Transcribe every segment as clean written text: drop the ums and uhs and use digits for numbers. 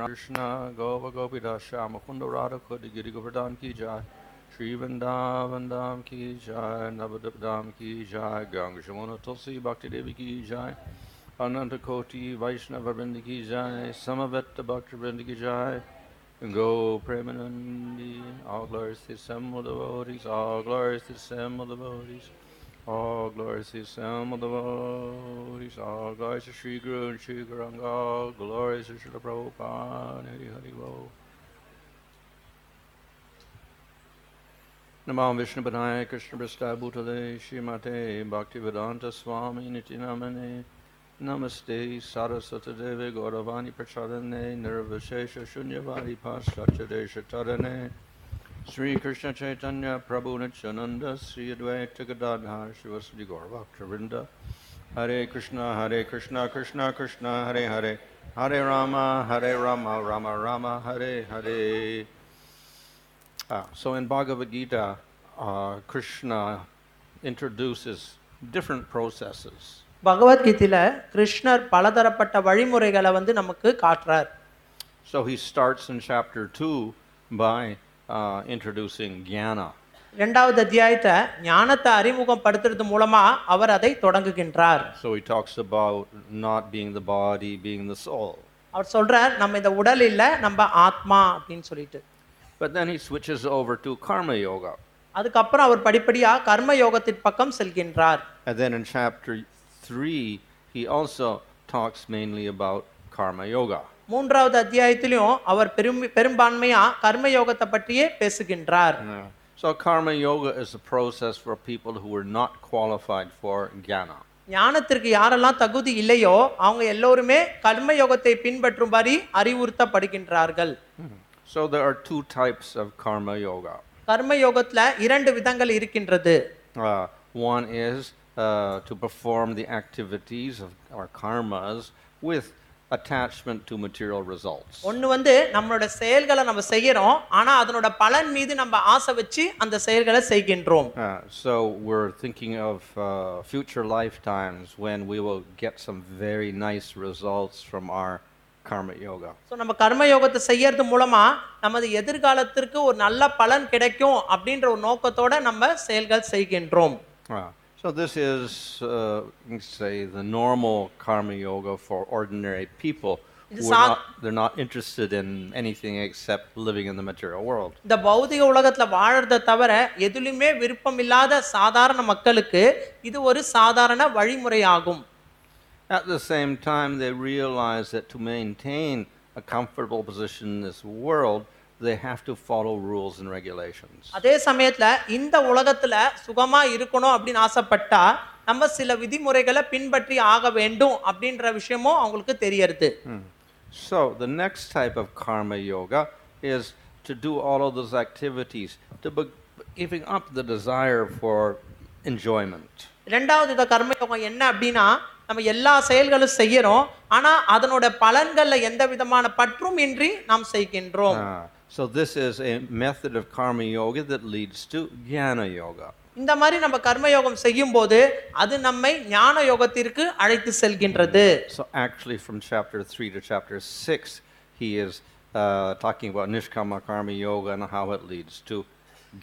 Krishna Gova Gopida Shama Kunda Radha Kodi Giri Govardhan Ki Jai Shri Vrindavan Dham Ki Jai Navadip Dham Ki Jai Ganga Shamuna Tulsi Bhakti Devi Ki Jai Ananta Koti Vaishnava Vrinda Ki Jai Samaveta Bhakti Vrinda Ki Jai Go Premanandi All glories to Sem devotees All glories to Sem devotees All glories to Sem devotees, all glories to Sri Guru and Sri Gauranga, all glories to Srila Prabhupada, Hari Hari Bo. Namo Vishnu Padaya Krishna Prasthaya Bhutale Srimate Bhaktivedanta Swami Nityanamane Namaste Saraswati Devi Gauravani Prachadane Nirvashesha Shunyavadi Paschatya Desha Tadane Sri Krishna Chaitanya Prabhu Nityananda Sri Advaita Gadadhar Shivasadi Gaurabhakta Hare Krishna Krishna Krishna Hare Hare Hare Rama Rama Rama Hare Hare. So in Bhagavad Gita, Krishna introduces different processes. பகவத்கீதையில கிருஷ்ணர் பலதரப்பட்ட வழிமுறைகளை நமக்கு காட்டுறார். So he starts in chapter 2 by introducing jnana. இரண்டாவது அத்தியாயத்தை ஞானத்தை அறிமுகப்படுத்துறது மூலமா அவர் அதை தொடங்குகின்றார். So he talks about not being the body, being the soul. அவர் சொல்றார் நம்ம இந்த உடல் இல்ல, நம்ம ஆத்மா அப்படினு சொல்லிட்டு. But then he switches over to karma yoga. அதுக்கப்புறம் அவர் படிப்படியா கர்ம யோகத்தின் பக்கம் செல்கின்றார். And then in chapter 3 he also talks mainly about karma yoga. மூன்றாவது அத்தியாயத்திலும் அவர் பெரும்பான்மையா கர்ம யோகத்தை பற்றியே பேசுகின்றார். So karma yoga is a process for people who are not qualified for jnana. ஞானத்திற்கு யாரெல்லாம் தகுதி இல்லையோ அவங்க எல்லோருமே கர்ம யோகத்தை பின்பற்றும்படி அறிவுறுத்தப்படுகின்றார்கள். So there are two types of karma yoga. கர்ம யோகத்துல இரண்டு விதங்கள் இருக்கின்றது. One is to perform the activities of our karmas with attachment to material results. ஒன்னு நம்மளோட செயல்களை நம்ம செய்யறோம், ஆனா அதனோட பலன் மீது நம்ம ஆசை வச்சு அந்த செயல்களை செய்கின்றோம். So we're thinking of future lifetimes when we will get some very nice results from our karma yoga. So நம்ம கர்ம யோகத்தை செய்யறது மூலமா நமது எதிர்காலத்திற்கு ஒரு நல்ல பலன் கிடைக்கும் அப்படின்ற ஒரு நோக்கத்தோட நம்ம செயல்கள் செய்கின்றோம். So this is, say, the normal karma yoga for ordinary people who are they're not interested in anything except living in the material world. இந்த பௌதிக உலகத்துல வாழறத தவிர எதிலுமே விருப்பம் இல்லாத சாதாரண மக்களுக்கு இது ஒரு சாதாரண வழிமுறையாகும். At the same time, they realize that to maintain a comfortable position in this world, they have to follow rules and regulations. அதே சமயத்துல இந்த உலகத்துல சுகமா இருக்கணும் அப்படினு ஆசைப்பட்டா நம்ம சில விதிமுறைகளை பின்பற்றி ஆக வேண்டும் அப்படின்ற விஷயமும் அவங்களுக்கு தெரியறது. So the next type of karma yoga is to do all of those activities, to giving up the desire for enjoyment. இரண்டாவது இந்த கர்ம யோகம் என்ன அப்படினா நம்ம எல்லா செயல்களும் செய்யறோம், ஆனா அதனோட பலன்கள்ல எந்த விதமான பற்றும் இன்றி நாம் செய்கின்றோம். So this is a method of karma yoga that leads to jnana yoga. இந்த மாதிரி நம்ம கர்ம யோகம் செய்யும்போது அது நம்மை ஞான யோகத்திற்கு அழைத்து செல்கின்றது. So actually from chapter 3 to chapter 6 he is talking about nishkama karma yoga and how it leads to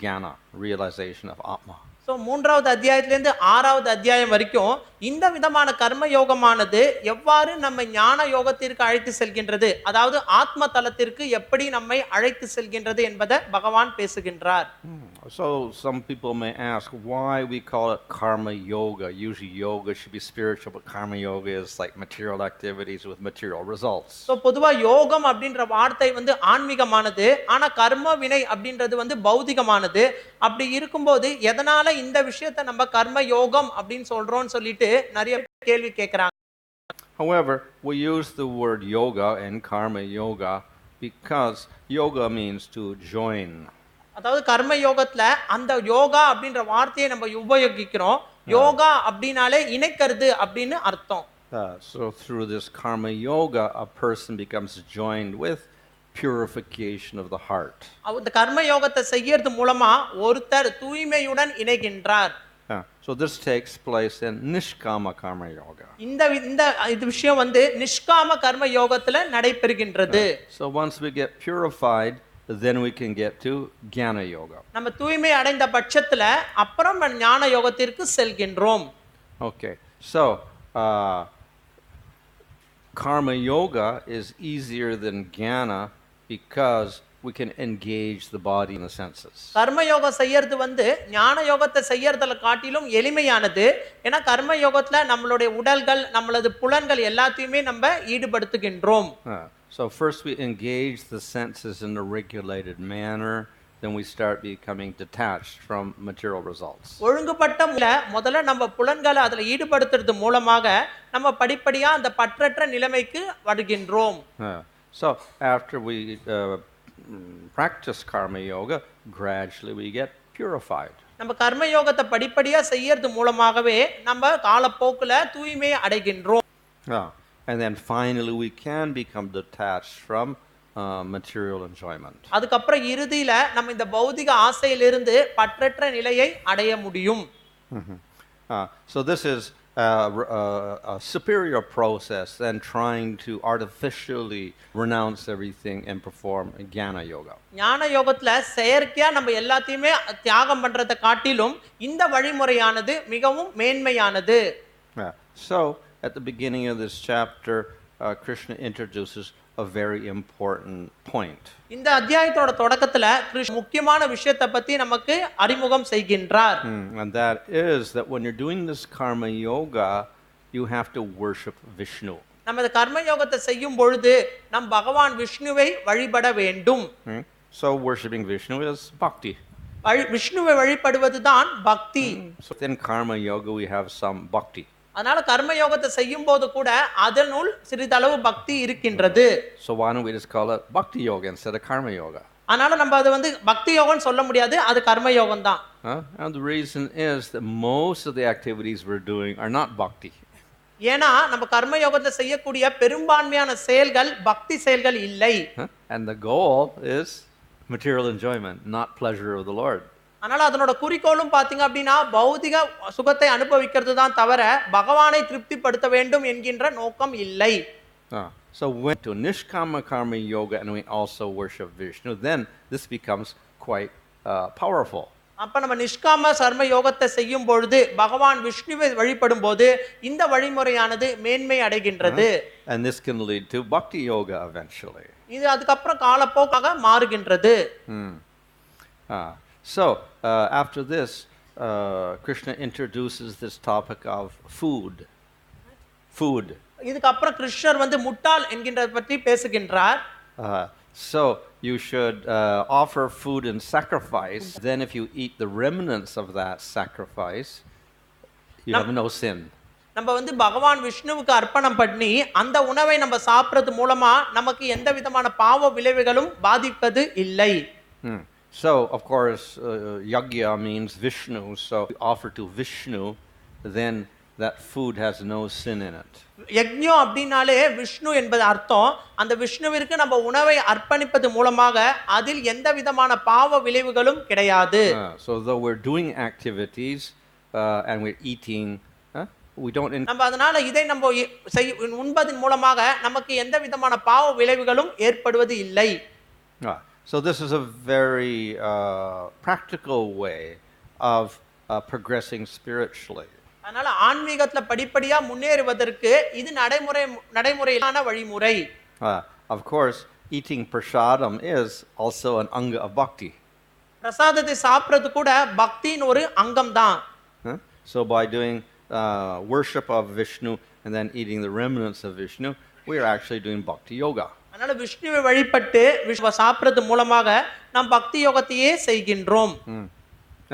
jnana, realization of atma. So மூன்றாவது அத்தியாயத்திலிருந்து ஆறாவது அத்தியாயம் வரைக்கும் இந்த விதமான கர்ம யோகமானது எவ்வாறு நம்மை ஞான யோகத்திற்கு அழைத்து செல்கின்றது, அதாவது ஆத்ம தலத்திற்கு எப்படி நம்மை அழைத்து செல்கின்றது என்பதை பகவான் பேசுகின்றார். So some people may ask why we call it karma yoga. Usually yoga should be spiritual, but karma yoga is like material activities with material results. So பொதுவா யோகம் அப்படின்ற வார்த்தை ஆன்மீகமானது, ஆனா கர்ம வினை அப்படின்றது பௌதிகமானது. அப்படி இருக்கும்போது எதனால இந்த விஷயத்தை நம்ம கர்ம யோகம் அப்படினு சொல்றோம்னு சொல்லிட்டு நிறைய கேள்வி கேக்குறாங்க. However, we use the word yoga and karma yoga because yoga means to join. அதாவது கர்ம யோகத்துல அந்த யோகா அப்படின்ற வார்த்தையை நம்ம உபயோகிக்கிறோம். யோகா அப்படினாலே இணைக்கிறது அப்படினு அர்த்தம். So through this karma yoga a person becomes joined with purification of the heart. அந்த கர்ம யோகத்தை செய்யறது மூலமா ஒருத்தர் தூய்மையுடன் இணைகின்றார். So this takes place in Nishkama Karma Yoga. இந்த இந்த இது விஷயம் வந்து நிஷ்காம கர்ம யோகத்துல நடைபெறுகின்றது. So once we get purified, then we can get to Jnana Yoga. நம்ம தூய்மை அடைந்த பட்சத்துல அப்புறம் ஞான யோகத்திற்கு செல்கின்றோம். Okay, so Karma Yoga is easier than Jnana because we can engage the body and the senses. கர்ம யோகம் செய்யறது வந்து ஞான யோகத்தை செய்யறதுல காட்டிலும் எளிமையானது. ஏன்னா கர்ம யோகத்துல நம்மளுடைய உடல்கள் நம்மளது புலன்கள் எல்லாத்தையுமே நம்ம ஈடுபடுத்துகின்றோம். So first we engage the senses in a regulated manner, then we start becoming detached from material results. ஒழுங்குபட்ட முதல்ல நம்ம புலன்களை அதுல ஈடுபடுத்துறது மூலமாக நம்ம படிப்படியா அந்த பற்றற்ற நிலைமைக்கு வருகின்றோம். So after we practice karma yoga, gradually we get purified. நம்ம கர்ம யோகத்தை படிப்படியா செய்யறது மூலமாகவே நம்ம காலப்போக்குல தூய்மை அடைகின்றோம். And then finally we can become detached from material enjoyment. அதுக்கப்புறம் இறுதியில நம்ம இந்த பௌதிக ஆசையிலிருந்து பற்றற்ற நிலையை அடைய முடியும். So this is a superior process than trying to artificially renounce everything and perform Jnana Yoga. ஞான யோகத்துல செயற்கையா நம்ம எல்லாத்தையுமே தியாகம் பண்றதை காட்டிலும் இந்த வழிமுறையானது மிகவும் மேன்மையானது. So at the beginning of this chapter, Krishna introduces a very important point. இந்த அத்தியாயத்தோட தொடக்கத்துல கிருஷ்ண முக்கியமான விஷயத்தை பத்தி நமக்கு அறிமுகம் செய்கின்றார். And that is that when you're doing this karma yoga, you have to worship Vishnu. நம்ம இந்த கர்ம யோகத்தை செய்யும் பொழுது நம் பகவான் விஷ்ணுவை வழிபட வேண்டும். So worshiping Vishnu is bhakti. விஷ்ணுவை வழிபடுவதுதான் பக்தி. So in karma yoga we have some bhakti. அதனால கர்ம யோகத்தை செய்யும் போது கூட அதனுள் சிறிதளவு பக்தி இருக்கின்றது. So why don't we just call it bhakti yoga instead of karma yoga? அதனால நம்ம அது வந்து பக்தி யோகம்னு சொல்ல முடியாது, அது கர்ம யோகம் தான். And the reason is that most of the activities we're doing are not bhakti. ஏனா நம்ம கர்ம யோகத்தை செய்யக்கூடிய பெரும்பான்மையான செயல்கள் பக்தி செயல்கள் இல்லை. And the goal is material enjoyment, not pleasure of the Lord. அதனால அதனோட குறிக்கோளும் பாத்தீங்க அப்படின்னா பௌதிக சுகத்தை அனுபவிக்கிறது தான் தவிர பகவானை திருப்திப்படுத்த வேண்டும் என்கின்ற நோக்கம் இல்லை. So when to Nishkama Karma Yoga and we also worship Vishnu, then this becomes quite powerful. அப்ப நம்ம நிஷ்காம கர்ம யோகத்தை செய்யும் பொழுது பகவான் விஷ்ணுவை வழிபடும் போது இந்த வழிமுறையானது மேன்மை அடைகின்றது. And this can lead to bhakti yoga eventually. இது அதுக்கப்புறம் காலப்போக்காக மாறுகின்றது. So after this, Krishna introduces this topic of food. Food. இதுக்கப்புறம் கிருஷ்ணர் வந்து முட்டாள் என்கின்றதை பற்றி பேசுகின்றார். So you should offer food and sacrifice. Then if you eat the remnants of that sacrifice, you have no sin. நம்ம வந்து பகவான் விஷ்ணுவுக்கு அர்ப்பணம் பண்ணி அந்த உணவை நம்ம சாப்பிடுறது மூலமா நமக்கு எந்த விதமான பாவ விளைவுகளும் பாதிப்பது இல்லை. So of course yagya means Vishnu, so you offer to Vishnu, then that food has no sin in it. யக்ஞம் அப்படினாலே விஷ்ணு என்பது அர்த்தம். அந்த விஷ்ணுவிற்கு நம்ம உணவை அர்ப்பணிப்பது மூலமாக அதில் எந்த விதமான பாவ விளைவுகளும் கிடையாது. So though we're doing activities and we're eating, we don't நம்ம அதனால இதை நம்ம உண்பதன் மூலமாக நமக்கு எந்த விதமான பாவ விளைவுகளும் ஏற்படுவது இல்லை. So this is a very practical way of progressing spiritually. அதனால ஆன்மீகத்துல படிப்படியா முன்னேறுவதற்கு இது நடைமுறையான வழிமுறை. Of course, eating prasadam is also an anga of bhakti. பிரசாதத்தை சாப்பிடுறது கூட பக்தியின் ஒரு அங்கம் தான். So by doing worship of Vishnu and then eating the remnants of Vishnu, we are actually doing bhakti yoga. அதனால விஷ்ணுவை வழிபட்டு விஷ்ணுவை சாப்பிடுறது மூலமாக நாம் பக்தி யோகத்தையே செய்கின்றோம்.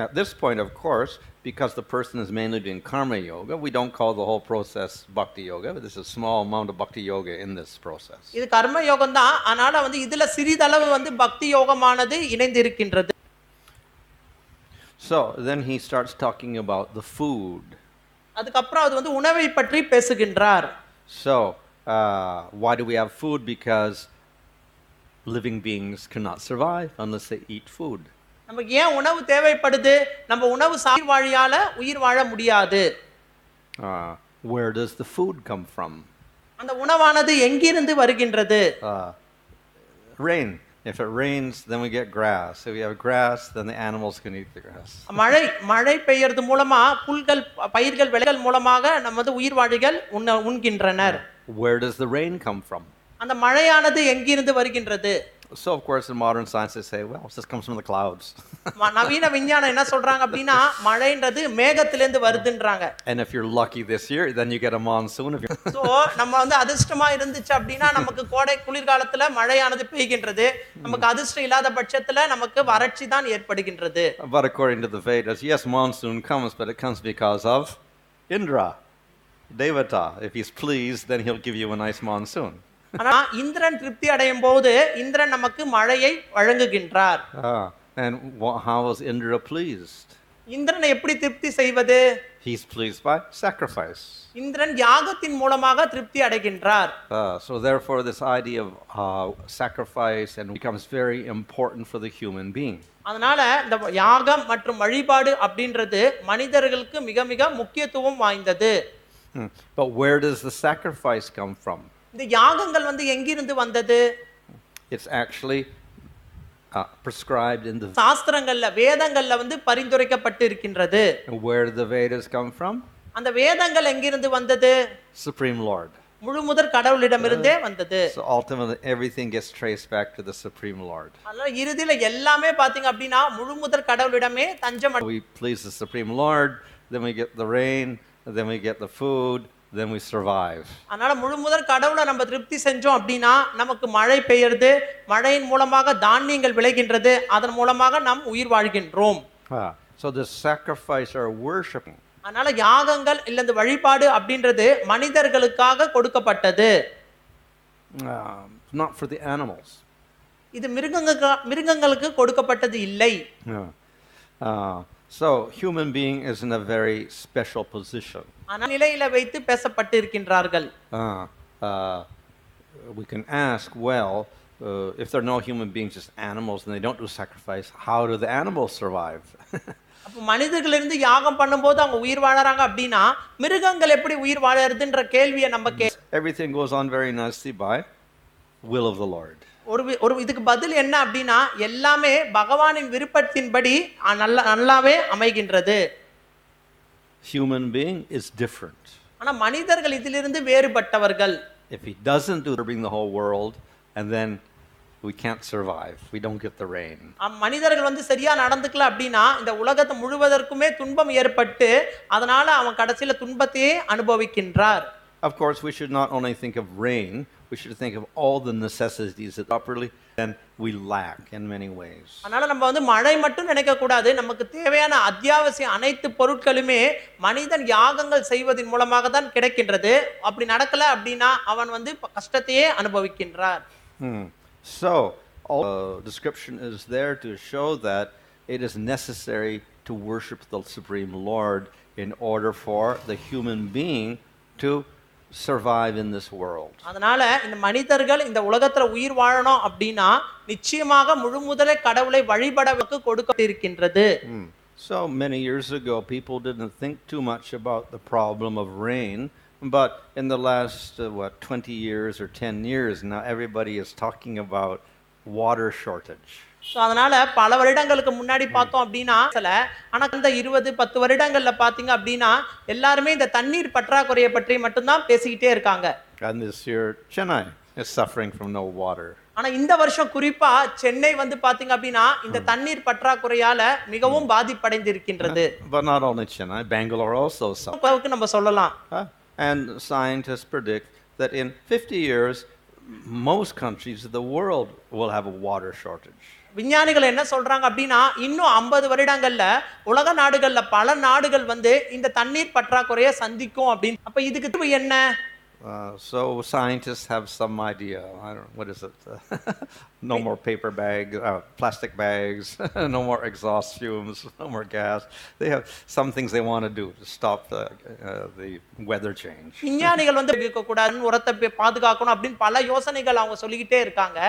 At this point, of course, because the person is mainly doing karma yoga, we don't call the whole process bhakti yoga, but there's a small amount of bhakti yoga in this process. இது கர்ம யோகம் தான். ஆனால வந்து இதுல சிறிதளவு வந்து பக்தி யோகமானது இணைந்து இருக்கின்றது. So then he starts talking about the food. அதுக்கப்புறம் அது வந்து உணவை பற்றி பேசுகின்றார். So why do we have food? Because living beings cannot survive unless they eat food. நமக்கு ஏன் உணவு தேவைப்படுது? நம்ம உணவு வாழியால உயிர் வாழ முடியாது. Where does the food come from? அந்த உணவானது எங்கிருந்து வருகின்றது? Rain. If it rains, then we get grass. If we have grass, then the animals can eat the grass. மழை பெய்யறது மூலமா புல்கள் பயிர்கள் விளைகள் மூலமாக நமது உயிர்வாழிகள் உண்கின்றனர். Where does the rain come from? அந்த மழையானது எங்கிருந்து வருகின்றது? So of course in modern science they say, well, this comes from the clouds. நவீன விஞ்ஞானம் என்ன சொல்றாங்க அப்படினா மழைன்றது மேகத்திலிருந்து வருதுன்றாங்க. And if you're lucky this year, then you get a monsoon. So நம்ம வந்து அதிர்ஷ்டமா இருந்துச்சு அப்படினா நமக்கு கோடை குளிர்காலத்துல மழையானது பெய்கின்றது. நமக்கு அதிர்ஷ்டம் இல்லாத பட்சத்துல நமக்கு வறட்சி தான் ஏற்படுகின்றது. But according to the Vedas, yes, monsoon comes, but it comes because of Indra, Devata. If he's pleased, then he'll give you a nice monsoon. ஆனா இந்திரன் திருப்தி அடையும் போது இந்திரன் நமக்கு மழையை வழங்குகின்றார். And how was Indra pleased? இந்திரனை எப்படி திருப்தி செய்வது? He's pleased by sacrifice. Indiran யாகத்தின் மூலமாக திருப்தி அடைகின்றார். So therefore this idea of sacrifice and becomes very important for the human being. அதனால இந்த யாகம் மற்றும் வழிபாடு அப்படின்றது மனிதர்களுக்கு மிக மிக முக்கியத்துவம் வாய்ந்தது. But where does the sacrifice come from? இந்த யாகங்கள் வந்து எங்கிருந்து வந்தது? It's actually prescribed in the சாஸ்திரங்கள்ல வேதங்கள்ல வந்து பரிந்துரைக்கப்பட்டு இருக்கின்றது. Where do the Vedas come from? அந்த வேதங்கள் எங்கிருந்து வந்தது? Supreme Lord. முழுமுதற் கடவுளிடமிருந்தே வந்தது. So ultimately everything gets traced back to the Supreme Lord. அதனால இறுதியில எல்லாமே பாத்தீங்க அப்படினா முழுமுதற் கடவுளிடமே தஞ்சம். We please the Supreme Lord, then we get the rain, then we get the food, then we survive. அதனால முழுமுதற் கடவுளை நம்ம திருப்தி செஞ்சோம் அப்படினா நமக்கு மழை பெய்யறது, மழையின் மூலமாக தானியங்கள் விளைகின்றது, அதன் மூலமாக நாம் உயிர் வாழ்கின்றோம். So the sacrifice or worshiping. அதனால யாகங்கள் இல்ல இந்த வழிபாடு அப்படின்றது மனிதர்களுக்காக கொடுக்கப்பட்டது. Not for the animals. இது மிருகங்களுக்கு கொடுக்கப்பட்டது இல்லை. So human being is in a very special position. ஆனா நிலையில வைத்து பேசப்பட்டு இருக்கின்றார்கள். We can ask, well, if there are no human beings, just animals, and they don't do sacrifice, how do the animals survive? அப்ப மனிதர்கள் இருந்து யாகம் பண்ணும்போது அவங்க உயிர் வாழறாங்க அப்படினா மிருகங்கள் எப்படி உயிர் வாழறதுன்ற கேள்வியை நம்ம Everything goes on very nicely by will of the Lord. ஒரு இதுக்கு பதில் என்ன அப்படினா எல்லாமே பகவானின் விருப்பத்தின்படி நல்லாவே அமைகின்றது. Human being is different. ஆனா மனிதர்கள் இதிலிருந்து வேறுபட்டவர்கள். If he doesn't do bring the whole world, and then we can't survive. We don't get the rain. மனிதர்கள் வந்து சரியா நடந்துக்கல அப்படினா இந்த உலகத்தை முழுவதற்குமே துன்பம் ஏற்பட்டு அதனால அவன் கடைசில துன்பத்தையே அனுபவிக்கின்றார். Of course, we should not only think of rain, we should think of all the necessities that properly then we lack in many ways. அதனால நம்ம வந்து மழை மட்டும் நினைக்க கூடாது. நமக்கு தேவையான அத்தியாவசிய அனைத்து பொருட்களுமே மனிதன் யாகங்கள் செய்வதன் மூலமாக தான் கிடைக்கின்றது. அப்படி நடக்கல அப்படினா அவன் வந்து கஷ்டத்தையே அனுபவிக்கின்றார். So all description is there to show that it is necessary to worship the Supreme Lord in order for the human being to survive in this world. அதனால இந்த மனிதர்கள் இந்த உலகத்துல உயிர் வாழணும் அப்படினா நிச்சயமாக முழுமுதலே கடவுளை வழிபடவுக்கு கொடுக்கப்பட்டிருக்கின்றது. So many years ago people didn't think too much about the problem of rain, but in the last 20 years or 10 years now everybody is talking about water shortage. So அதனால பல வருடங்களுக்கு முன்னாடி பார்த்தோம் அப்படினா ஆனா இந்த 20-10 வருடங்கள்ல பாத்தீங்க அப்படினா எல்லாரும் இந்த தண்ணீர் பற்றாக்குறையை பற்றி மட்டும் தான் பேசிக்கிட்டே இருக்காங்க. And this year Chennai is suffering from no water. ஆனா இந்த வருஷம் குறிப்பா சென்னை வந்து பாத்தீங்க அப்படினா இந்த தண்ணீர் பற்றாக்குறையால மிகவும் பாதிப்படைந்திருக்கின்றது. But not only Chennai, Bangalore also suffers. நம்ம சொல்லலாம். And scientists predict that in 50 years most countries of the world will have a water shortage. விஞ்ஞானிகள் என்ன சொல்றாங்க அப்படினா இன்னும் 50 வருடங்கள்ல உலக நாடுகள்ல பல நாடுகள் வந்து இந்த தண்ணீர் பற்றாக்குறையை சந்திக்கும் அப்படி. அப்ப இதுக்கு என்ன? So scientists have some idea. I don't know, what is it? No more paper bags, plastic bags, no more exhaust fumes, no more gas. They have some things they want to do to stop the weather change. விஞ்ஞானிகள் வந்து இருக்க கூடாது, உரத்தை பாதுகாக்கணும் அப்படி பல யோசனைகள் அவங்க சொல்லிக்கிட்டே இருக்காங்க.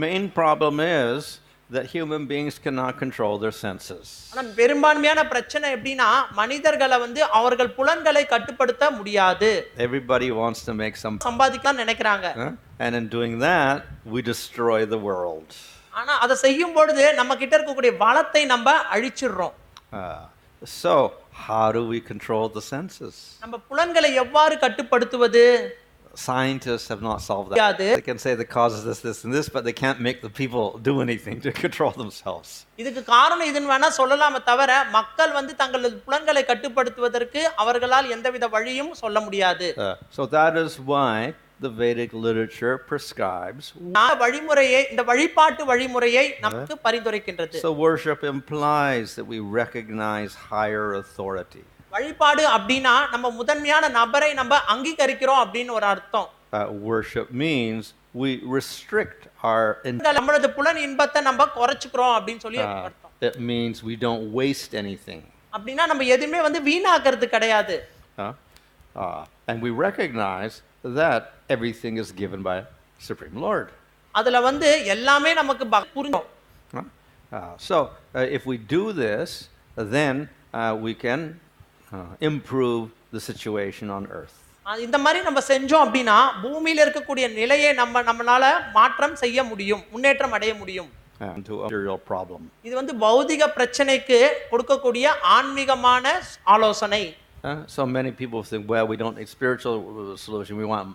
Main problem is that human beings cannot control their senses. ஆனா பெரும்பான்மையான பிரச்சனை எப்படின்னா மனிதர்களை வந்து அவர்கள் புலன்களை கட்டுப்படுத்த முடியாது. Everybody wants to make some சம்பாதிக்கலாம் நினைக்கிறாங்க. And in doing that, we destroy the world. ஆனா அதை செய்யும் பொழுது நம்ம கிட்ட இருக்கக்கூடிய வளத்தை நம்ம அழிச்சிடுறோம். So, how do we control the senses? நம்ம புலன்களை எவ்வாறு கட்டுப்படுத்துவது? Scientists have not solved that. They can say the cause is this, and this, but they can't make the people do anything to control themselves. இதுக்கு காரணம் இதுன்னு வேணா சொல்லலாமே தவிர மக்கள் வந்து தங்களது புலன்களை கட்டுப்படுத்துவதற்கு அவர்களால் எந்தவித வழியும் சொல்ல முடியாது. So that is why the Vedic literature prescribes வழிமுறையை இந்த வழிபாட்டு வழிமுறையை நமக்கு பரிந்துரைக்கின்றது. So worship implies that we recognize higher authority. வழிபாடு அப்படினா நம்ம முதன்மையான நபரை நம்ம அங்கீகரிக்கிறோம் அப்படின ஒரு அர்த்தம். Worship means we restrict our நம்மளோட புலன் இன்பத்தை நம்ம குறைச்சுக்கிறோம் அப்படினு சொல்லி அர்த்தம். It means we don't waste anything. அப்படினா நம்ம எதுமே வந்து வீணாக்குறது கிடையாது. And we recognize that everything is given by Supreme Lord. அதுல வந்து எல்லாமே நமக்கு புரியும். So if we do this, then we can improve the situation on earth. இந்த மாதிரி நம்ம செஞ்சோம் அப்படினா பூமியில இருக்கக்கூடிய நிலையை நம்மளால மாற்றம் செய்ய முடியும், முன்னேற்றம் அடைய முடியும். To a material problem. இது வந்து பௌதிக பிரச்சனைக்கு கொடுக்கக்கூடிய ஆன்மீகமான ஆலோசனை. So many people think, well, we don't need spiritual solution, we want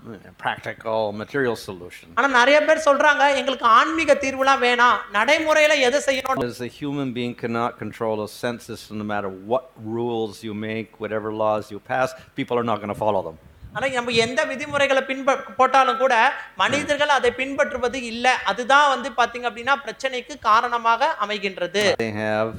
practical material solution. ஆனா நிறைய பேர் சொல்றாங்க எங்களுக்கு ஆன்மீக தீர்வுலாம் வேணாம், நடைமுறையில எதை செய்யணும்? As a human being cannot control a sense system, no matter what rules you make, whatever laws you pass, people are not going to follow them. ஆனா நம்ம எந்த விதிமுறைகளை போட்டாலும் கூட மனிதர்கள் அதை பின்பற்றுவது இல்ல. அதுதான் வந்து பாத்தீங்க அப்படினா பிரச்சனைக்கு காரணமாக அமைகின்றது. They have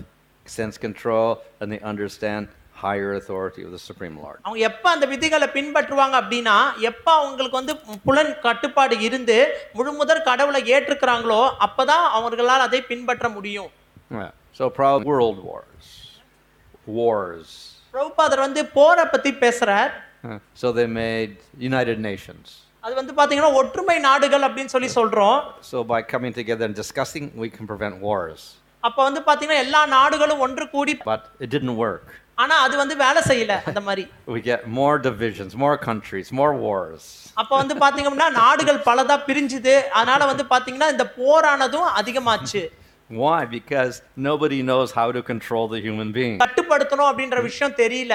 sense control and they understand higher authority of the Supreme Lord. அவங்க எப்ப அந்த விதிகளை பின்பற்றுவாங்க அப்படினா எப்ப அவங்களுக்கு வந்து புலன் கட்டுப்பாடு இருந்து முழுமுதற் கடவுளை ஏற்றுக்கறாங்களோ அப்பதான் அவங்களால அதை பின்பற்ற முடியும். So world wars. பிரபுபாதர் வந்து போரை பத்தி பேசுறார். So they made United Nations. அது வந்து பாத்தீங்கன்னா ஒற்றுமை நாடுகள் அப்படினு சொல்லி சொல்றோம். So by coming together and discussing, we can prevent wars. அப்ப வந்து பாத்தீங்கன்னா எல்லா நாடுகளும் ஒன்று கூடி But it didn't work. ஆனா அது வந்து வேலை செய்யல அந்த மாதிரி. We get more divisions, more countries, more wars. அப்ப வந்து பாத்தீங்கன்னா நாடுகள் பலதா பிரிஞ்சுது. அதனால வந்து பாத்தீங்கன்னா இந்த போரானதும் அதிகமாச்சு. Why? Because nobody knows how to control the human being. கட்டுப்படுத்தணும் அப்படிங்கற விஷயம் தெரியல.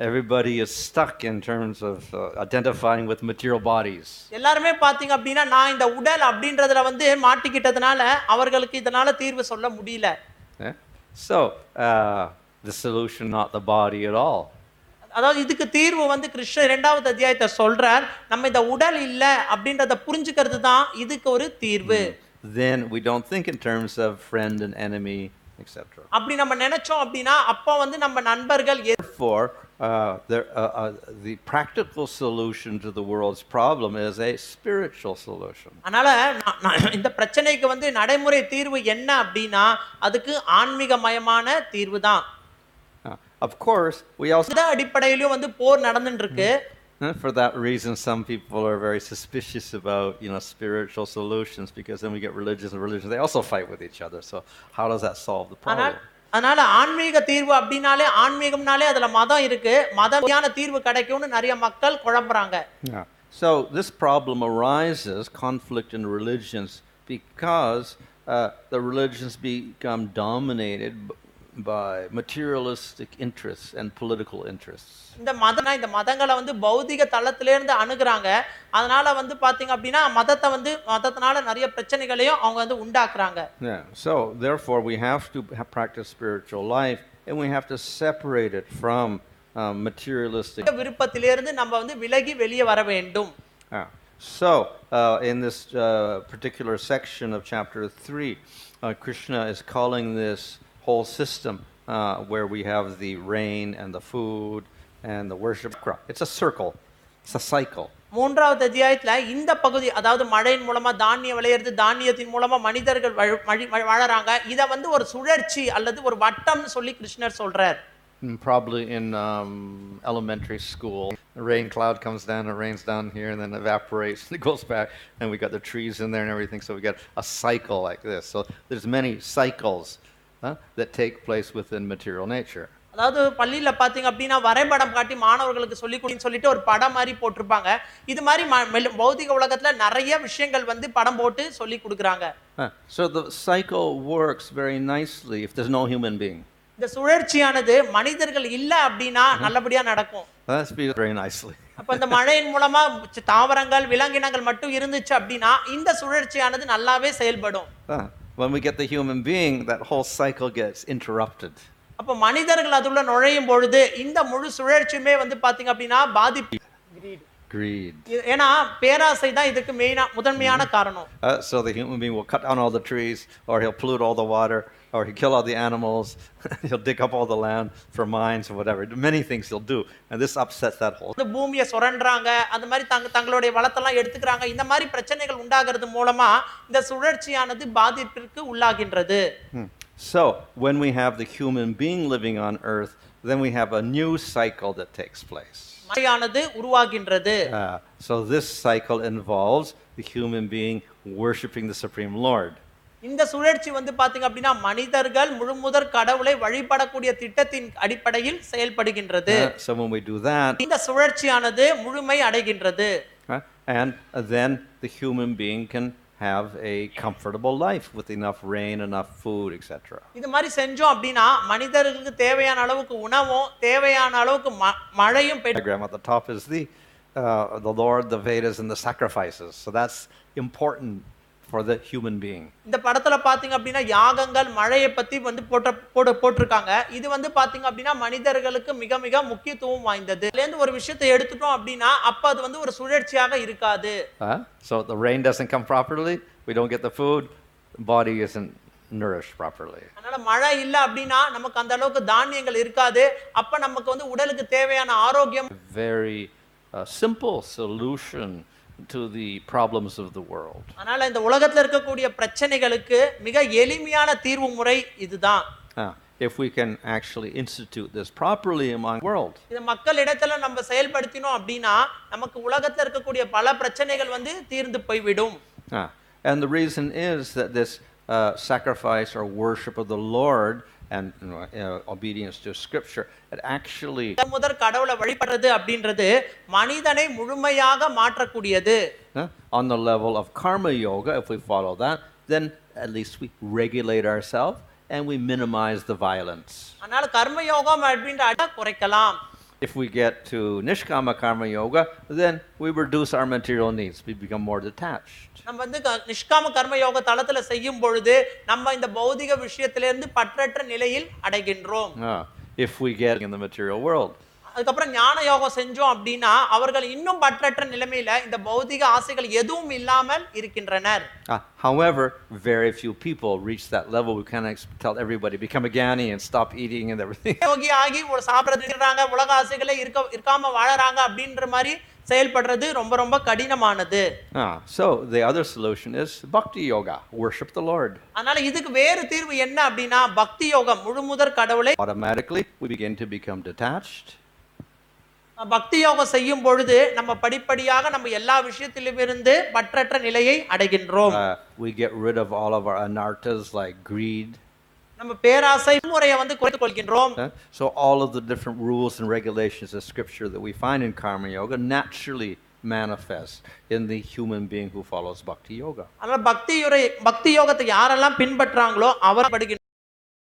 Everybody is stuck in terms of identifying with material bodies. எல்லாரும் பாத்தீங்க அப்படினா நான் இந்த உடல் அப்படின்றதுல வந்து மாட்டிக்கிட்டதனால அவங்களுக்கு இதனால தீர்வு சொல்ல முடியல. So the solution not the body at all. அதாவது இதுக்கு தீர்வு வந்து கிருஷ்ணர் இரண்டாவது அத்தியாயத்தை சொல்றார். நம்ம இந்த உடல் இல்ல அப்படின்றத புரிஞ்சிக்கிறது தான் இதுக்கு ஒரு தீர்வு. Then we don't think in terms of friend and enemy, etc. அப்படி நம்ம நினைச்சோம் அப்படினா அப்ப வந்து நம்ம நண்பர்கள். Therefore the practical solution to the world's problem is a spiritual solution. அதனால இந்த பிரச்சனைக்கு வந்து நடைமுறை தீர்வு என்ன அப்படினா அதுக்கு ஆன்மீகமயமான தீர்வு தான். Of course we also அடிப்படையிலும் வந்து போர் நடந்துட்டு இருக்கு. For that reason, some people are very suspicious about, spiritual solutions, because then we get religions and religions. They also fight with each other. So how does that solve the problem? அதனால ஆன்மீக தீர்வு அப்படினாலே ஆன்மீகம்னாலே அதுல மதம் இருக்கு. மதமான தீர்வு கிடைக்கும்னு நிறைய மக்கள் குழம்பறாங்க. So this problem arises, conflict in religions, because the religions become dominated by materialistic interests and political interests. இந்த மதங்களை வந்து பௌதிக தளத்திலே இருந்து அணுகுறாங்க. அதனால வந்து பாத்தீங்க அப்படினா மதத்தனால நிறைய பிரச்சனைகளையும் அவங்க வந்து உண்டாக்குறாங்க. So therefore we have to practice spiritual life, and we have to separate it from materialistic விருப்பத்திலே இருந்து நம்ம வந்து விலகி வெளியே வர வேண்டும். So in this particular section of chapter 3, Krishna is calling this whole system where we have the rain and the food and the worship. It's a circle. It's a cycle. மூன்றாவது அத்தியாயத்துல இந்த பகுதி, அதாவது மழையின் மூலமா தானியம் விளையிறது, தானியத்தின் மூலமா மனிதர்கள் வாழறாங்க. இத வந்து ஒரு சுழற்சி அல்லது ஒரு வட்டம்னு சொல்லி கிருஷ்ணர் சொல்றார். Probably in elementary school. The rain cloud comes down, it rains down here, and then evaporates, and it goes back, and we got the trees in there and everything, so we got a cycle like this. So there's many cycles that take place within material nature. அதாவது பள்ளியில பாத்தீங்க அப்படின்னா வரைபடம் காட்டி மாணவர்களுக்கு சொல்லிட்டு ஒரு படம் மாதிரி போட்டிருப்பாங்க. இது மாதிரி பௌதிக உலகத்துல நிறைய விஷயங்கள் வந்து படம் போட்டு சொல்லி கொடுக்குறாங்க. So the cycle works very nicely if there's no human being. இந்த சுழற்சியானது மனிதர்கள் இல்ல அப்படின்னா நல்லபடியா நடக்கும். That's very nicely. அப்ப இந்த மழையின் மூலமா தாவரங்கள் விலங்கினங்கள் மட்டும் இருந்துச்சு அப்படின்னா இந்த சுழற்சியானது நல்லாவே செயல்படும். When we get the human being, that whole cycle gets interrupted. அப்ப மனிதர்கள் அதுள்ள நுழையும் பொழுது இந்த முழு சுழற்சியுமே வந்து பாத்தீங்க அப்படின்னா பாதிப்பு. Greed. ஏன்னா பேராசை தான் இதுக்கு முதன்மையான காரணம். So the human being will cut down all the trees, or he'll pollute all the water, or he'll kill all the animals, he'll dig up all the land for mines or whatever. Many things he'll do, and this upsets that whole. இந்த பூமியை சுரண்டுறாங்க, அந்த மாதிரி தங்களுடைய வளத்தெல்லாம் எடுத்துக்கிறாங்க. இந்த மாதிரி பிரச்சனைகள் உண்டாகிறது மூலமா இந்த சுழற்சியானது பாதிப்பிற்கு உள்ளாகின்றது. So when we have the human being living on earth, then we have a new cycle that takes place. So this cycle involves the human being worshiping the Supreme Lord. இந்த சுழற்சி வந்து பாத்தீங்க அப்படினா மனிதர்கள் முழுமுதற் கடவுளை வழிபடக்கூடிய திட்டத்தின் அடிப்படையில் செயல்படுகின்றது. So when we do that, இந்த சுழற்சியானது முழுமை அடைகின்றது. And then the human being can have a comfortable life with enough rain, enough food, etc. இது மாதிரி செஞ்சோம் அப்படினா மனிதர்களுக்கு தேவையான அளவுக்கு உணவும் தேவையான அளவுக்கு மழையும் diagram at the top is the Lord, the Vedas, and the sacrifices. So that's important for the human being. இந்த படத்துல பாத்தீங்க அப்படினா யாகங்கள் மழையை பத்தி வந்து போட்டுருக்காங்க. இது வந்து பாத்தீங்க அப்படினா மனிதர்களுக்கு மிக மிக முக்கியத்துவம் வாய்ந்தது. இதுல இருந்து ஒரு விஷயத்தை எடுத்துட்டோம் அப்படினா அப்ப அது வந்து ஒரு சுழற்சியாக இருக்காது. So the rain doesn't come properly, we don't get the food, the body isn't nourished properly. அதனால மழை இல்ல அப்படினா நமக்கு அந்த அளவுக்கு தானியங்கள் இருக்காது. அப்ப நமக்கு வந்து உடலுக்கு தேவையான ஆரோக்கியம். Very simple solution to the problems of the world. அதனால இந்த உலகத்துல இருக்கக்கூடிய பிரச்சனைகளுக்கு மிக எளிமையான தீர்வு முறை இதுதான். If we can actually institute this properly among the world. இத மக்களிடத்துல நம்ம செயல்படுத்தினோம் அப்படினா நமக்கு உலகத்துல இருக்கக்கூடிய பல பிரச்சனைகள் வந்து தீர்ந்து போய்விடும். And the reason is that this sacrifice or worship of the Lord and obedience to scripture, it actually முதற் கடவுளை வழிபடுறது அப்படின்றது மனிதனை முழுமையாக மாற்றக்கூடியது. On the level of karma yoga, if we follow that, then at least we regulate ourselves and we minimize the violence. அதனால கர்ம யோகம் அப்படின்ற குறைக்கலாம். If we get to nishkama karma yoga, then we reduce our material needs. We become more detached. நம்ம வந்து நிஷ்காம கர்ம யோக தளத்துல செய்யும் பொழுது நம்ம இந்த பௌதிக விஷயத்திலிருந்து பற்றற்ற நிலையில் அடைகின்றோம். If we get in the material world. அதுக்கப்புறம் ஞான யோகம் செஞ்சோம் அப்படின்னா அவர்கள் இன்னும் பற்றற்ற நிலைமையில இந்த பௌதிக ஆசைகள் எதுவும் இல்லாமல் இருக்கின்றனர். However, very few people reach that level. We can't tell everybody become a jnani and stop eating and everything. யோகி ஆகி ஒரு சாப்பிடுறாங்க உலக ஆசைகளை இருக்காம வாழறாங்க அப்படின்ற மாதிரி செயல்படுறது ரொம்ப ரொம்ப கடினமானது. So the other solution is bhakti yoga, worship the Lord. அதனால இதுக்கு வேறு தீர்வு என்ன அப்படினா பக்தி யோகம் முழுமுதற் கடவுளை automatically we begin to become detached. பக்தி யோகம் செய்யும் பொழுது நம்ம படிப்படியாக நம்ம எல்லா விஷயத்திலிருந்து பற்றற்ற நிலையை அடைகின்றோம். We get rid of all of our anarthas like greed. நம்ம பேராசை முறையை வந்து குறைத்துக் கொள்கின்றோம். So all of the different rules and regulations of scripture that we find in karma yoga naturally manifest in the human being who follows bhakti yoga. அதனால பக்தி யோகத்தை யாரெல்லாம் பின்பற்றாங்களோ அவர்